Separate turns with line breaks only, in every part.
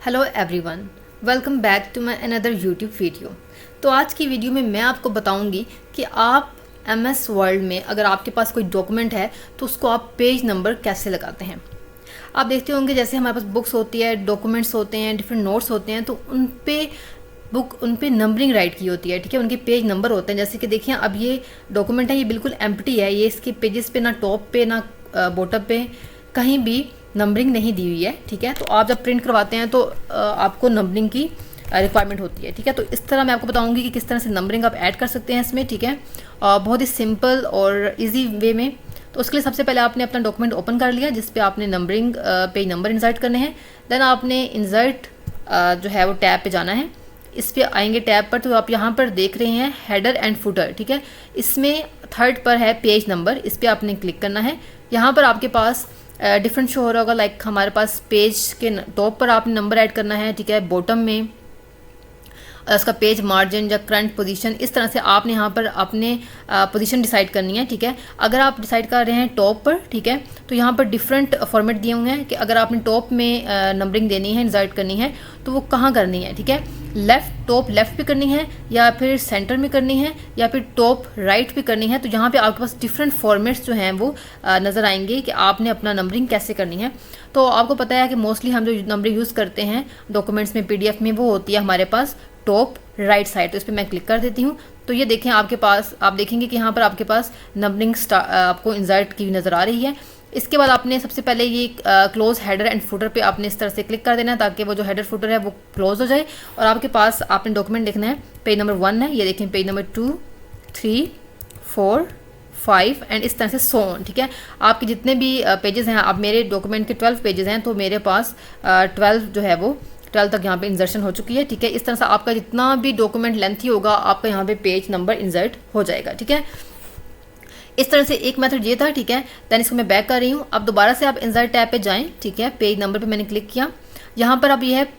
Hello everyone, welcome back to my another YouTube video. तो आज की वीडियो में मैं आपको बताऊंगी कि आप MS वर्ड में अगर आपके पास कोई डॉक्यूमेंट है तो उसको आप पेज नंबर कैसे लगाते हैं। आप देखते होंगे जैसे हमारे पास बुक्स होती है, डॉक्यूमेंट्स होते हैं, डिफरेंट नोट्स होते हैं, तो उन पे नंबरिंग राइट की होती है, ठीक है। उनके पेज नंबर होते हैं। जैसे कि देखिए अब ये डॉक्यूमेंट है, ये बिल्कुल एम्प्टी है, ये इसके पेजेस पे ना टॉप पे ना बॉटम पे कहीं भी नंबरिंग नहीं दी हुई है, ठीक है। तो आप जब प्रिंट करवाते हैं तो आपको नंबरिंग की रिक्वायरमेंट होती है, ठीक है। तो इस तरह मैं आपको बताऊंगी कि किस तरह से नंबरिंग आप ऐड कर सकते हैं इसमें, ठीक है, बहुत ही सिंपल और इजी वे में। तो उसके लिए सबसे पहले आपने अपना डॉक्यूमेंट ओपन कर लिया जिस पे आपने नंबरिंग पेज नंबर इंसर्ट करने हैं। देन आपने इंसर्ट जो है वो टैब पे जाना है। इस पे आएंगे टैब पर, तो आप यहाँ पर देख रहे हैं हेडर एंड फुटर, ठीक है। इसमें थर्ड पर है पेज नंबर, इस पर आपने क्लिक करना है। यहाँ पर आपके पास डिफरेंट शो हो रहा होगा, लाइक हमारे पास पेज के टॉप पर आपने नंबर ऐड करना है, ठीक है। बॉटम में उसका पेज मार्जिन या करंट पोजीशन, इस तरह से आपने यहाँ पर अपने पोजीशन डिसाइड करनी है, ठीक है। अगर आप डिसाइड कर रहे हैं टॉप पर, ठीक है, तो यहाँ पर डिफरेंट फॉर्मेट दिए हुए हैं कि अगर आपने टॉप में नंबरिंग देनी है, इंसर्ट करनी है, तो वो कहाँ करनी है, ठीक है। टॉप लेफ्ट पे करनी है, या फिर सेंटर में करनी है, या फिर टॉप राइट पे करनी है। तो यहाँ पे आपके पास डिफरेंट फॉर्मेट्स जो हैं वो नज़र आएंगे कि आपने अपना नंबरिंग कैसे करनी है। तो आपको पता है कि मोस्टली हम जो नंबरिंग यूज़ करते हैं डॉक्यूमेंट्स में, PDF में, वो होती है हमारे पास टॉप राइट साइड। तो इस पर मैं क्लिक कर देती हूँ। तो ये देखें आपके पास, आप देखेंगे कि यहाँ पर आपके पास नंबरिंग आपको इंसर्ट की नज़र आ रही है। इसके बाद आपने सबसे पहले ये क्लोज हेडर एंड फुटर पे आपने इस तरह से क्लिक कर देना है ताकि वो जो हेडर फुटर है वो क्लोज हो जाए। और आपके पास आपने डॉक्यूमेंट लिखना है, पेज नंबर 1 है, ये देखें पेज नंबर 2, 3, 4, 5 एंड इस तरह से सो ऑन, ठीक है। आपके जितने भी पेजेस हैं, आप मेरे डॉक्यूमेंट के 12 पेजेस हैं, तो मेरे पास 12 जो है वो 12 तक यहाँ पे इंसर्शन हो चुकी है, ठीक है। इस तरह से आपका जितना भी डॉक्यूमेंट लेंथी होगा आपका यहाँ पे पेज नंबर इंसर्ट हो जाएगा, ठीक है। इस तरह से एक मेथड ये था, ठीक है। दैन इसको मैं बैक कर रही हूँ। अब दोबारा से आप इंसर्ट टैब पे जाएं, ठीक है। पेज नंबर पे मैंने क्लिक किया। यहाँ पर अब ये है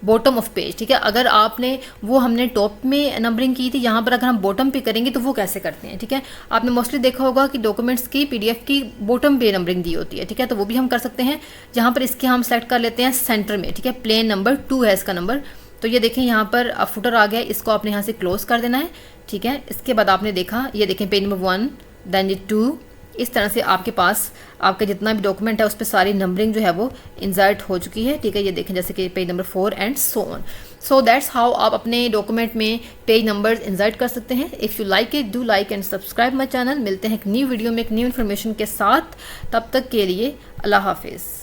बॉटम ऑफ पेज, ठीक है। अगर आपने वो हमने टॉप में नंबरिंग की थी, यहाँ पर अगर हम बॉटम पे करेंगे तो वो कैसे करते हैं, ठीक है। आपने मोस्टली देखा होगा कि डॉक्यूमेंट्स की PDF की बॉटम पे नंबरिंग दी होती है, ठीक है। तो वो भी हम कर सकते हैं। यहाँ पर इसके हम सेलेक्ट कर लेते हैं सेंटर में, ठीक है। प्लेन नंबर 2 है इसका नंबर। तो ये देखें यहाँ पर फुटर आ गया, इसको आपने यहाँ से क्लोज कर देना है, ठीक है। इसके बाद आपने देखा, ये देखें पेज नंबर 1, देन ये 2, इस तरह से आपके पास आपका जितना भी डॉक्यूमेंट है उस पर सारी नंबरिंग जो है वो इंसर्ट हो चुकी है, ठीक है। ये देखें जैसे कि page number 4 and so on. So that's how आप अपने डॉक्यूमेंट में पेज नंबर्स इंसर्ट कर सकते हैं। If you like it, do like and subscribe my channel. मिलते हैं एक न्यू वीडियो में एक न्यू इन्फॉर्मेशन के साथ। तब तक के लिए अल्लाह हाफिज़।